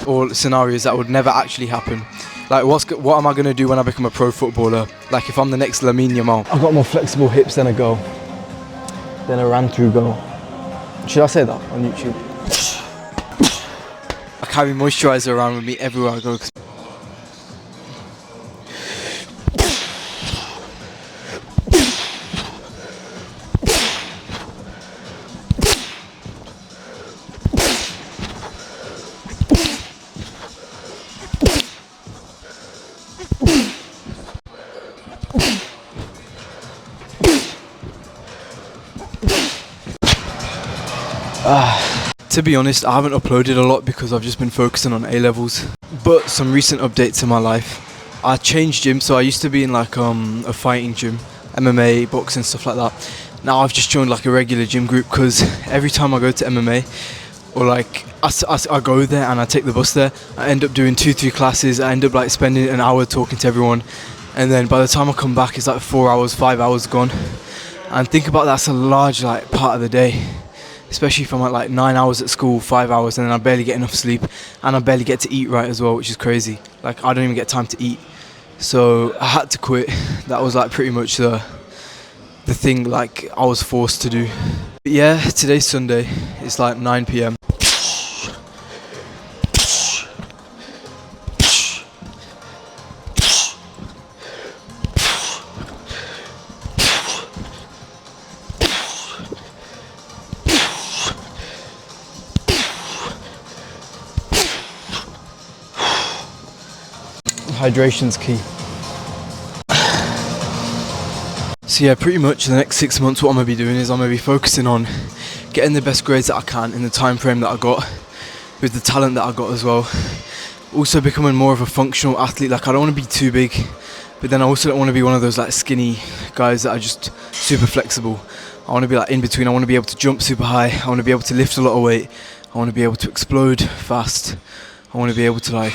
Or scenarios that would never actually happen. Like what am I going to do when I become a pro footballer? Like if I'm the next Lamine Yamal. I've got more flexible hips than a goal, than a ran through goal. Should I say that on YouTube? I carry moisturiser around with me everywhere I go. To be honest, I haven't uploaded a lot because I've just been focusing on A-levels. But some recent updates in my life. I changed gym, so I used to be in like a fighting gym, MMA, boxing, stuff like that. Now I've just joined like a regular gym group because every time I go to MMA, or like I go there and I take the bus there, I end up doing 2-3 classes. I end up like spending an hour talking to everyone, and then by the time I come back, it's like 4 hours, 5 hours gone. And think about that's a large like part of the day. Especially if I'm at like 9 hours at school, 5 hours, and then I barely get enough sleep, and I barely get to eat right as well, which is crazy. Like I don't even get time to eat, so I had to quit. That was like pretty much the thing like I was forced to do. But yeah, today's Sunday. It's like 9 p.m. Hydration's key. So yeah, pretty much the next 6 months what I'm going to be doing is I'm going to be focusing on getting the best grades that I can in the time frame that I got, with the talent that I got as well. Also becoming more of a functional athlete. Like I don't want to be too big, but then I also don't want to be one of those like skinny guys that are just super flexible. I want to be like in between. I want to be able to jump super high. I want to be able to lift a lot of weight. I want to be able to explode fast. I want to be able to like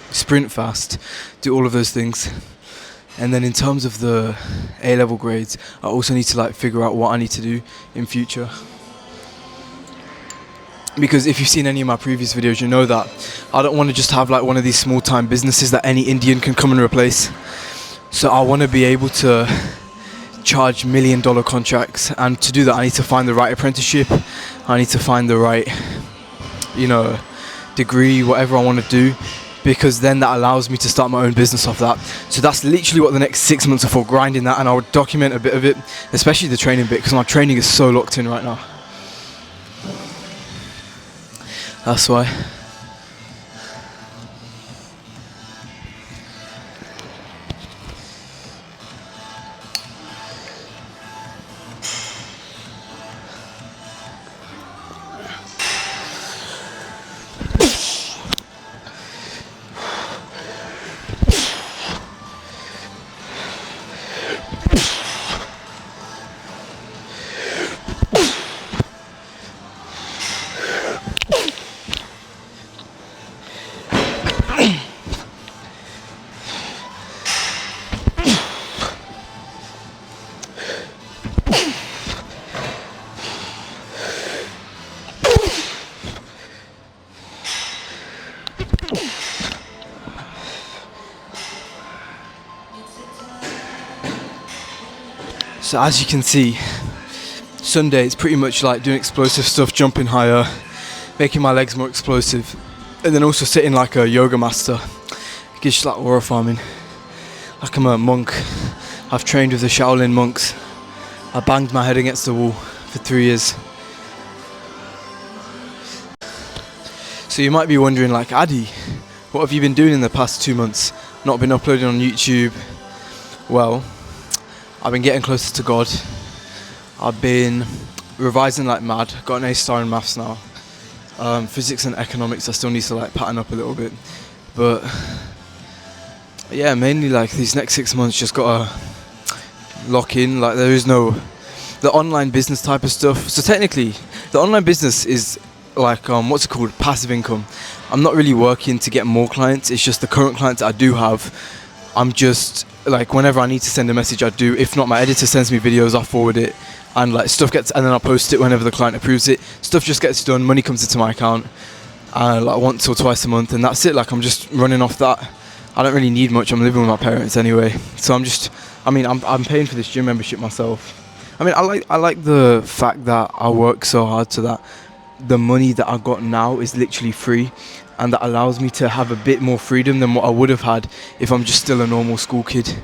sprint fast, do all of those things. And then in terms of the A-level grades, I also need to like figure out what I need to do in future. Because if you've seen any of my previous videos, you know that I don't want to just have like one of these small time businesses that any Indian can come and replace. So I want to be able to charge $1 million contracts, and to do that I need to find the right apprenticeship. I need to find the right, degree, whatever I want to do, because then that allows me to start my own business off that. So that's literally what the next 6 months are for, grinding that, and I would document a bit of it, especially the training bit, because my training is so locked in right now. That's why. So as you can see, Sunday it's pretty much like doing explosive stuff, jumping higher, making my legs more explosive, and then also sitting like a yoga master. It gives you like aura farming. Like I'm a monk. I've trained with the Shaolin monks. I banged my head against the wall for 3 years. So you might be wondering, like, Adi, what have you been doing in the past 2 months? Not been uploading on YouTube? Well, I've been getting closer to God. I've been revising like mad. Got an A-star in maths now. Physics and economics I still need to like pattern up a little bit. But yeah, mainly like these next 6 months just gotta lock in. Like there is no the online business type of stuff. So technically, the online business is like what's it called? Passive income. I'm not really working to get more clients. It's just the current clients I do have. I'm just like whenever I need to send a message, I do. If not, my editor sends me videos, I forward it, and like stuff gets, and then I post it whenever the client approves it. Stuff just gets done. Money comes into my account, like once or twice a month, and that's it. Like I'm just running off that. I don't really need much. I'm living with my parents anyway, so I'm paying for this gym membership myself. I mean, I like the fact that I work so hard so that the money that I got now is literally free, and that allows me to have a bit more freedom than what I would have had if I'm just still a normal school kid.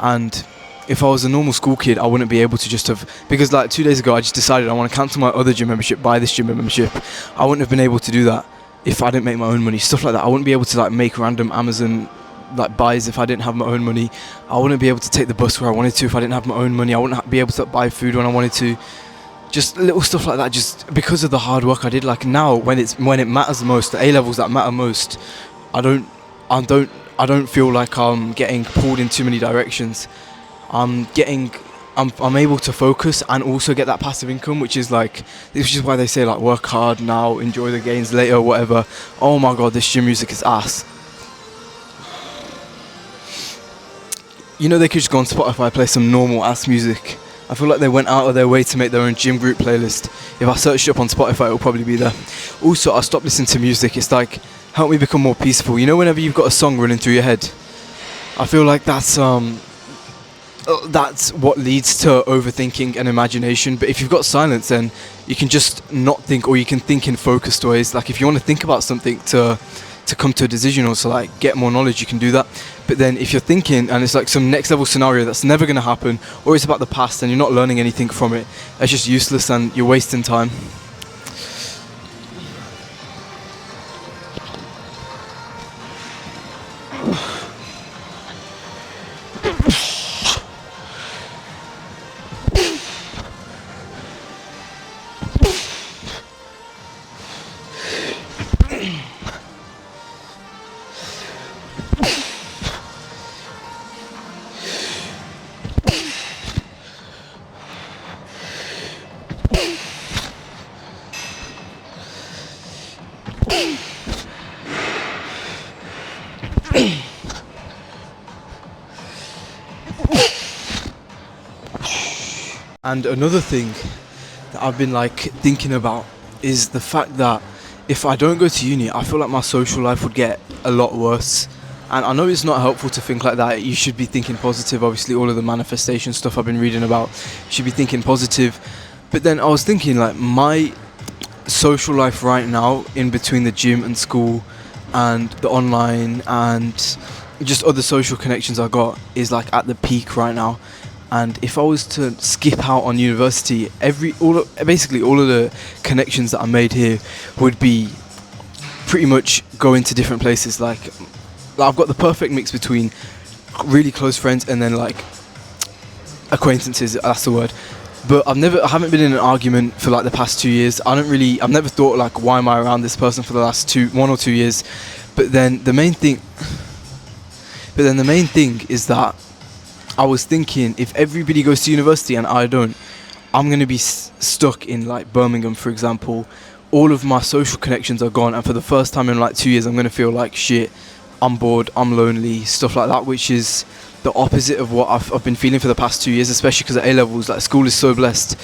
And if I was a normal school kid, I wouldn't be able to just have, because like 2 days ago I just decided I want to cancel my other gym membership, buy this gym membership. I wouldn't have been able to do that if I didn't make my own money, stuff like that. I wouldn't be able to like make random Amazon like buys if I didn't have my own money. I wouldn't be able to take the bus where I wanted to if I didn't have my own money. I wouldn't be able to buy food when I wanted to. Just little stuff like that, just because of the hard work I did. Like now, when it matters the most, the A levels that matter most, I don't feel like I'm getting pulled in too many directions. I'm able to focus and also get that passive income, which is why they say like work hard now, enjoy the gains later, whatever. Oh my god, this gym music is ass. You know, they could just go on Spotify, play some normal ass music. I feel like they went out of their way to make their own gym group playlist. If I searched it up on Spotify, it'll probably be there. Also, I stopped listening to music. It's like, help me become more peaceful. You know, whenever you've got a song running through your head, I feel like that's what leads to overthinking and imagination. But if you've got silence, then you can just not think, or you can think in focused ways. Like if you want to think about something to come to a decision or to like get more knowledge, you can do that. But then if you're thinking and it's like some next level scenario that's never going to happen, or it's about the past and you're not learning anything from it, it's just useless and you're wasting time. And another thing that I've been like thinking about is the fact that if I don't go to uni, I feel like my social life would get a lot worse. And I know it's not helpful to think like that. You should be thinking positive. Obviously, all of the manifestation stuff I've been reading about, you should be thinking positive. But then I was thinking like my social life right now, in between the gym and school and the online and just other social connections I got, is like at the peak right now. And if I was to skip out on university, basically all of the connections that I made here would be pretty much going to different places. Like I've got the perfect mix between really close friends and then like acquaintances, that's the word. But I haven't been in an argument for like the past 2 years. I've never thought like, why am I around this person for the last 1 or 2 years? But then the main thing is that I was thinking, if everybody goes to university and I don't, I'm going to be stuck in like Birmingham, for example. All of my social connections are gone, and for the first time in like 2 years, I'm going to feel like shit. I'm bored, I'm lonely, stuff like that, which is the opposite of what I've been feeling for the past 2 years, especially because at A levels, like school is so blessed,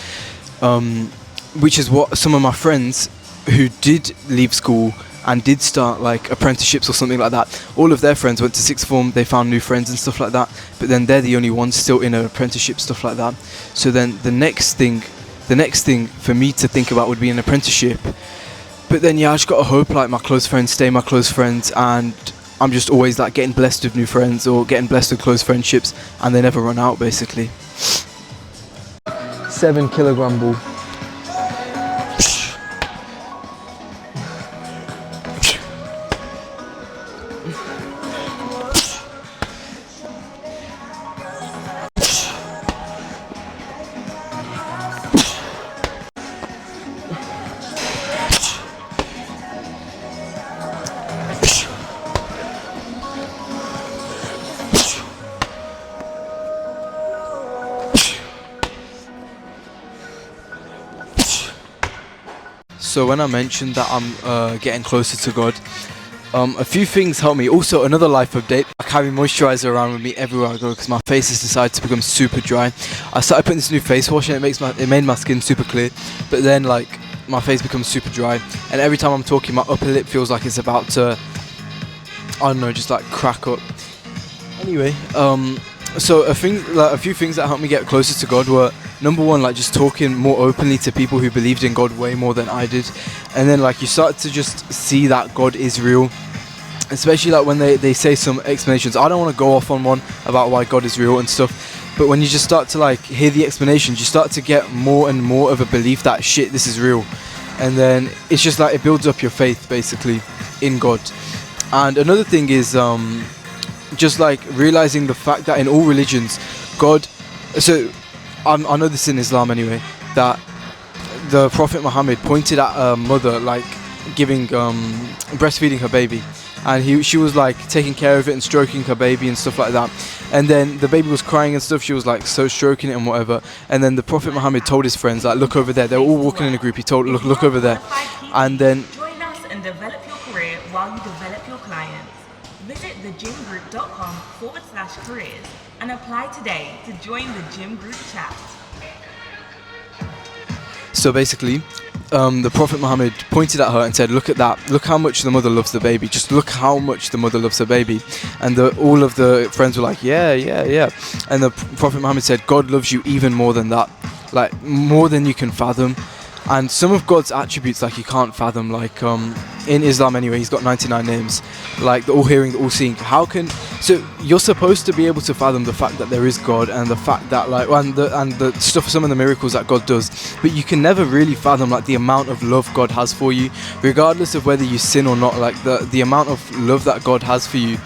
which is what some of my friends who did leave school and did start like apprenticeships or something like that, all of their friends went to sixth form, they found new friends and stuff like that, but then they're the only ones still in an apprenticeship, stuff like that. So then the next thing for me to think about would be an apprenticeship. But then I just gotta hope like my close friends stay my close friends, and I'm just always like getting blessed with new friends or getting blessed with close friendships, and they never run out basically. 7 kilogram ball. So when I mentioned that I'm getting closer to God, a few things help me. Also, another life update. I carry moisturizer around with me everywhere I go because my face has decided to become super dry. I started putting this new face wash and it made my skin super clear. But then like my face becomes super dry, and every time I'm talking, my upper lip feels like it's about to, I don't know, just like crack up. Anyway, so a few things that helped me get closer to God were, number one, like just talking more openly to people who believed in God way more than I did, and then like you start to just see that God is real, especially like when they say some explanations. I don't want to go off on one about why God is real and stuff, but when you just start to like hear the explanations, you start to get more and more of a belief that shit, this is real, and then it's just like it builds up your faith basically in God. And another thing is just like realizing the fact that in all religions, God, so I know this in Islam anyway, that the Prophet Muhammad pointed at a mother like giving breastfeeding her baby, and she was like taking care of it and stroking her baby and stuff like that, and then the baby was crying and stuff, she was like so stroking it and whatever, and then the Prophet Muhammad told his friends like, look over there, they were all walking in a group, he told look over there, and then join us and develop your career while you develop your clients. Visit thegymgroup.com/careers and apply today to join the gym group chat. So basically, the Prophet Muhammad pointed at her and said, look at that, look how much the mother loves the baby, just look how much the mother loves the baby. And all of the friends were like, yeah. And the Prophet Muhammad said, God loves you even more than that, like more than you can fathom. And some of God's attributes like you can't fathom, like in Islam anyway, he's got 99 names, like the all-hearing, the all-seeing. So you're supposed to be able to fathom the fact that there is God and the fact that like and the stuff, some of the miracles that God does, but you can never really fathom like the amount of love God has for you, regardless of whether you sin or not. Like the amount of love that God has for you,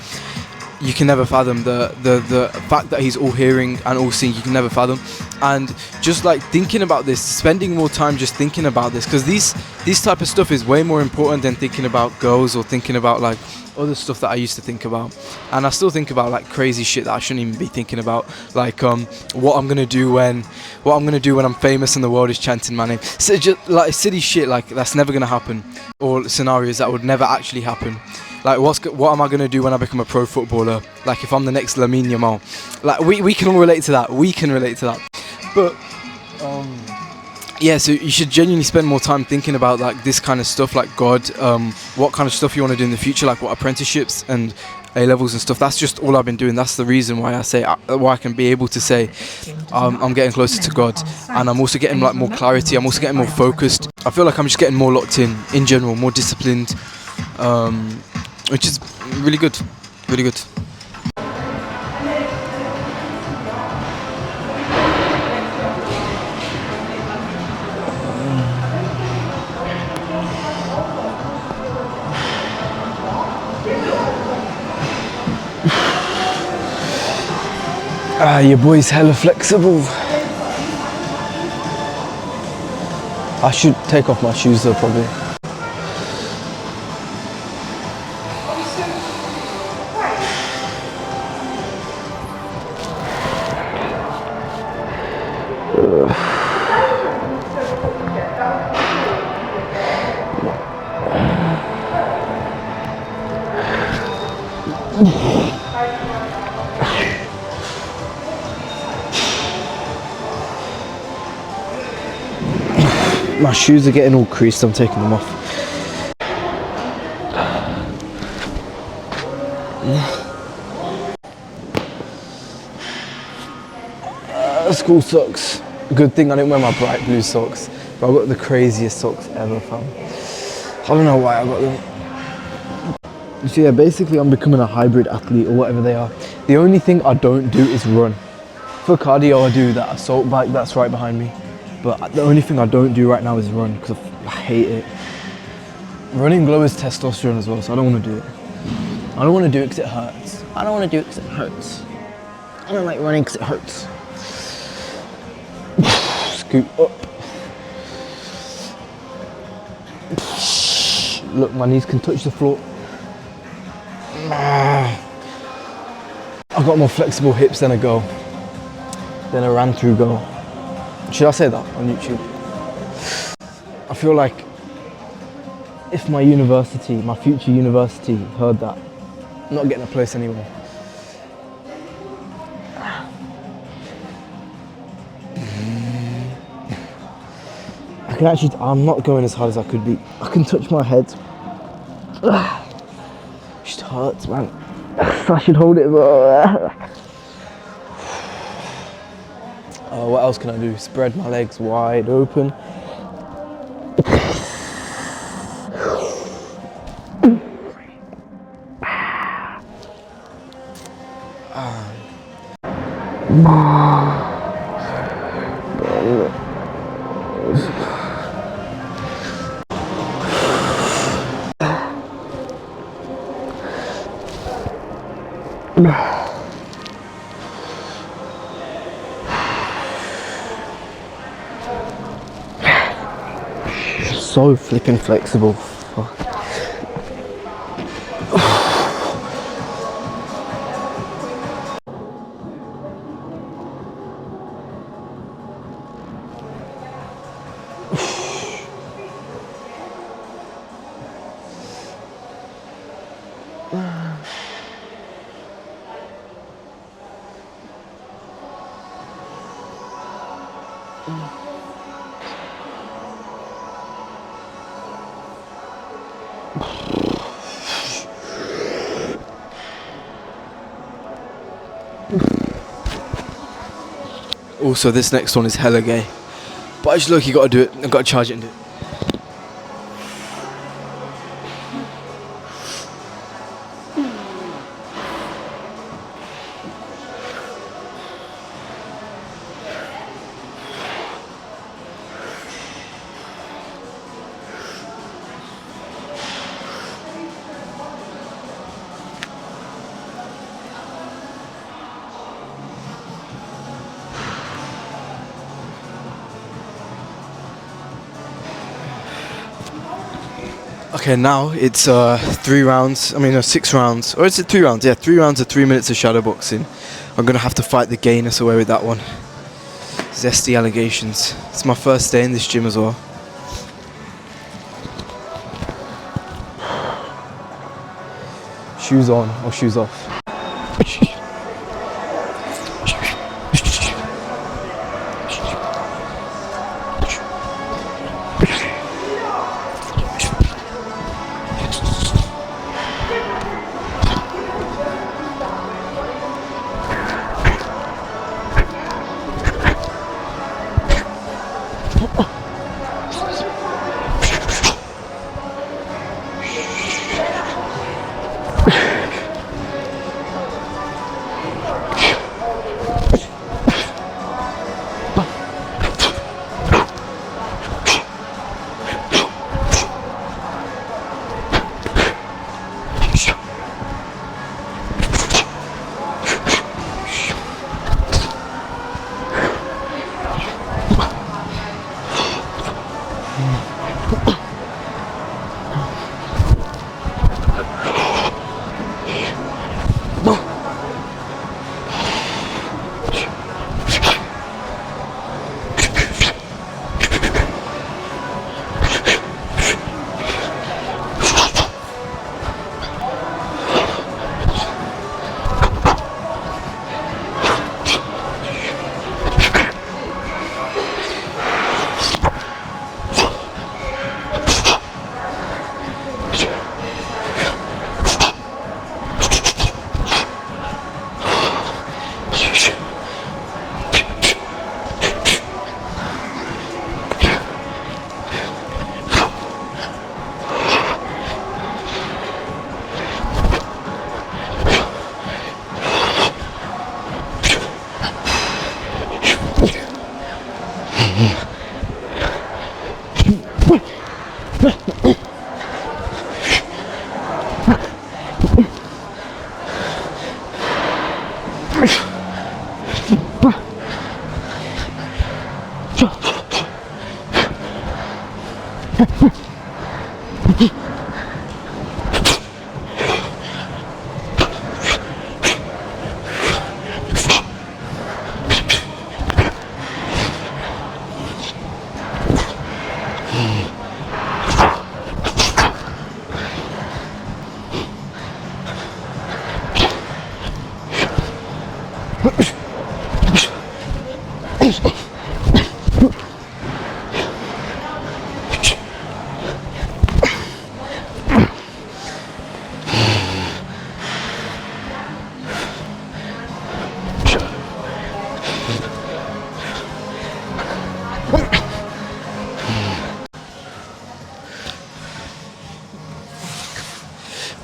you can never fathom. The fact that he's all hearing and all seeing, you can never fathom. And just like thinking about this, spending more time just thinking about this, because these type of stuff is way more important than thinking about girls or thinking about like other stuff that I used to think about. And I still think about like crazy shit that I shouldn't even be thinking about, like what I'm gonna do when I'm famous and the world is chanting my name. So just like silly shit like that's never gonna happen, or scenarios that would never actually happen. Like what am I going to do when I become a pro footballer? Like if I'm the next Lamine Yamal. Like we can all relate to that. But yeah, so you should genuinely spend more time thinking about like this kind of stuff, like God, what kind of stuff you want to do in the future, like what apprenticeships and A-levels and stuff. That's just all I've been doing. That's the reason why I can be able to say I'm getting closer to God, and I'm also getting like more clarity. I'm also getting more focused. I feel like I'm just getting more locked in general, more disciplined, which is really good, really good. Your boy's hella flexible. I should take off my shoes though, probably. My shoes are getting all creased, I'm taking them off. School socks. Good thing I didn't wear my bright blue socks, but I got the craziest socks ever, fam. I don't know why I got them. So yeah, basically I'm becoming a hybrid athlete or whatever they are. The only thing I don't do is run. For cardio I do that assault bike that's right behind me. But the only thing I don't do right now is run, because I hate it. Running lowers testosterone as well, so I don't want to do it. I don't want to do it because it hurts. I don't want to do it because it hurts. I don't like running because it hurts. Scoot up. Look, my knees can touch the floor. I've got more flexible hips than a girl. Than a ran through girl. Should I say that on YouTube? I feel like if my university, my future university, heard that, I'm not getting a place anyway. I'm not going as hard as I could be. I can touch my head. Just hurts, man. I should hold it, but what else can I do? Spread my legs wide open. So flipping flexible. Fuck. Also, this next one is hella gay. But I just look, you gotta do it. I've gotta charge it and do it. Okay, now it's 3 rounds, I mean no, 6 rounds, or is it 3 rounds? Yeah, 3 rounds of 3 minutes of shadowboxing. I'm gonna have to fight the gayness away with that one. Zesty allegations. It's my first day in this gym as well. Shoes on or shoes off.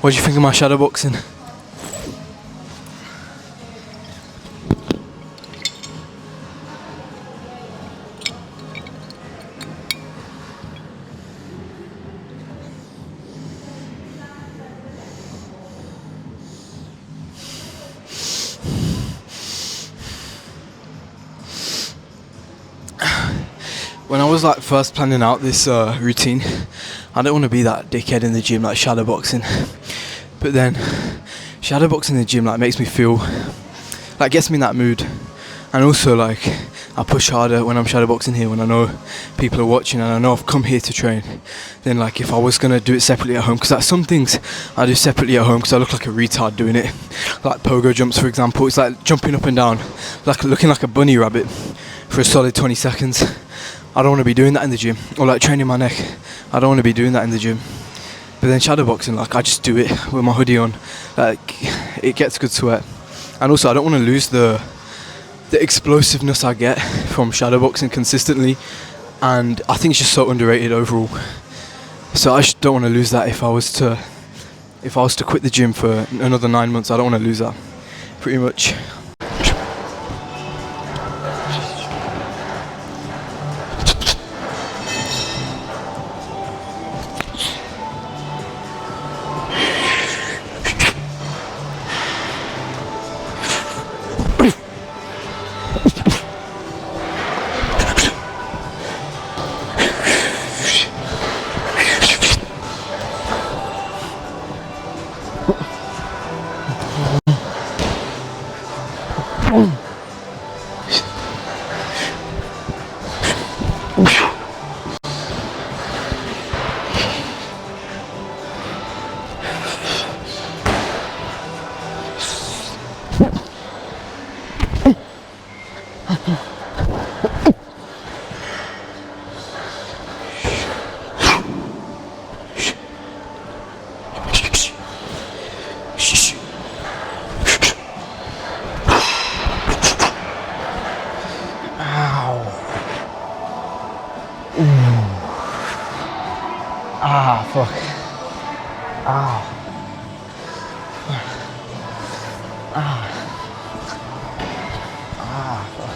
What do you think of my shadowboxing? When I was like first planning out this routine, I didn't want to be that dickhead in the gym like shadowboxing. But then shadowboxing in the gym like makes me feel like gets me in that mood. And also like I push harder when I'm shadowboxing here when I know people are watching and I know I've come here to train. Then like if I was gonna do it separately at home, because like some things I do separately at home because I look like a retard doing it. Like pogo jumps for example, it's like jumping up and down, like looking like a bunny rabbit for a solid 20 seconds. I don't want to be doing that in the gym. Or like training my neck, I don't want to be doing that in the gym. But then shadowboxing, like I just do it with my hoodie on, like it gets good sweat. And also I don't want to lose the explosiveness I get from shadowboxing consistently, and I think it's just so underrated overall. So I just don't want to lose that. If I was to quit the gym for another 9 months, I don't want to lose that pretty much. Ah, fuck. Ah. Ah. Ah, fuck.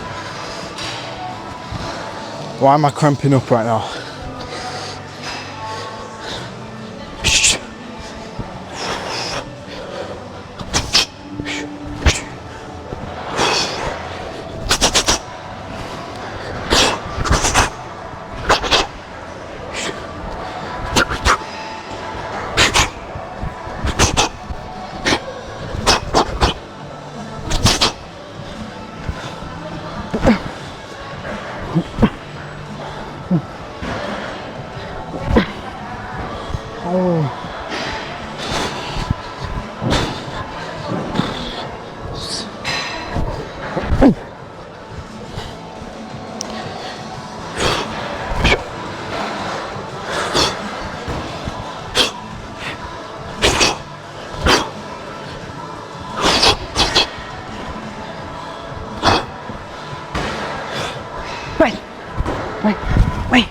Why am I cramping up right now? Wait.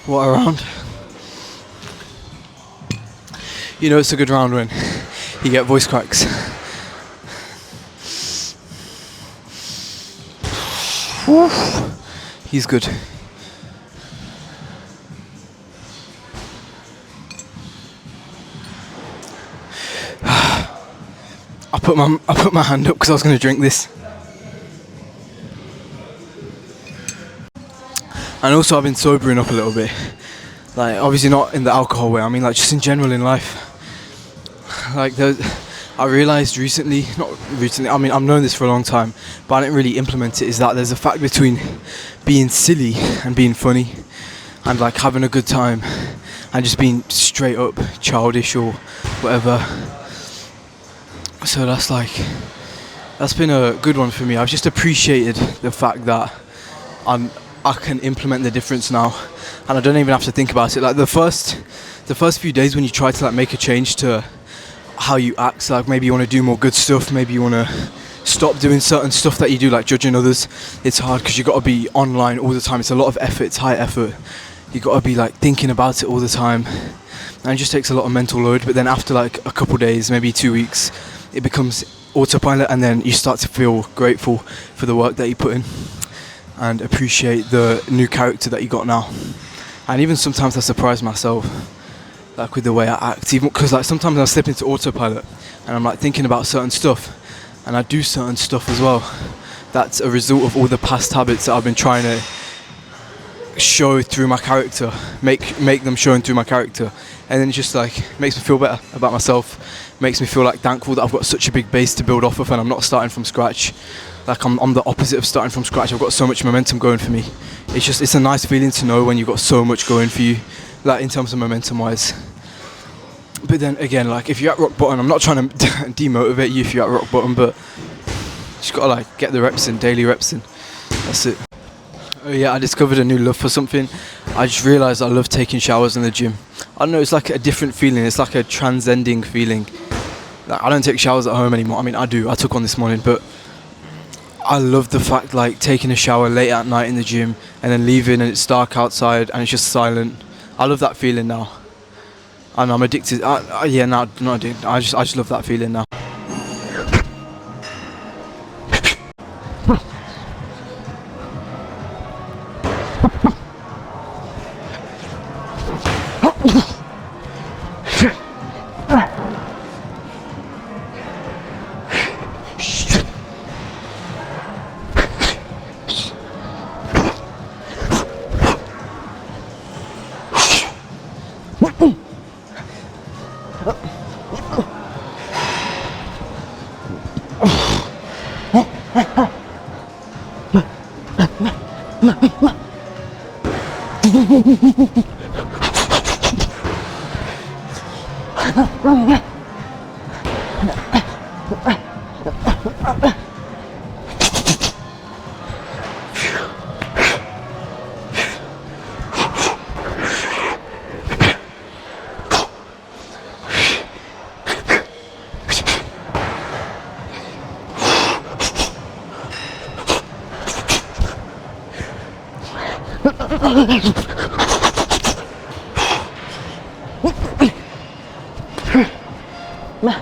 What a round. You know it's a good round when you get voice cracks. He's good. put my hand up because I was going to drink this. And also I've been sobering up a little bit. Like obviously not in the alcohol way, I mean like just in general in life. Like I realised recently, not recently, I mean I've known this for a long time, but I didn't really implement it, is that there's a fact between being silly and being funny and like having a good time and just being straight up childish or whatever. So that's been a good one for me. I've just appreciated the fact that I can implement the difference now and I don't even have to think about it. Like the first few days when you try to like make a change to how you act, like maybe you want to do more good stuff, maybe you want to stop doing certain stuff that you do, like judging others, it's hard because you got to be online all the time. It's a lot of effort, it's high effort. You got to be like thinking about it all the time and it just takes a lot of mental load. But then after like a couple days, maybe 2 weeks, it becomes autopilot and then you start to feel grateful for the work that you put in and appreciate the new character that you got now. And even sometimes I surprise myself like with the way I act, even because like sometimes I slip into autopilot and I'm like thinking about certain stuff and I do certain stuff as well. That's a result of all the past habits that I've been trying to show through my character, make them showing through my character, and then it just like makes me feel better about myself, makes me feel like thankful that I've got such a big base to build off of and I'm not starting from scratch. Like I'm the opposite of starting from scratch. I've got so much momentum going for me. It's a nice feeling to know when you've got so much going for you, like in terms of momentum wise. But then again, like if you're at rock bottom, I'm not trying to demotivate you if you're at rock bottom, but you just gotta like get the reps in, daily reps in. That's it. Oh yeah, I discovered a new love for something. I just realised I love taking showers in the gym. I don't know, it's like a different feeling. It's like a transcending feeling. Like I don't take showers at home anymore. I mean, I do. I took one this morning, but I love the fact like taking a shower late at night in the gym and then leaving and it's dark outside and it's just silent. I love that feeling now. And I'm addicted. Yeah, no, not addicted. I just love that feeling now. Ma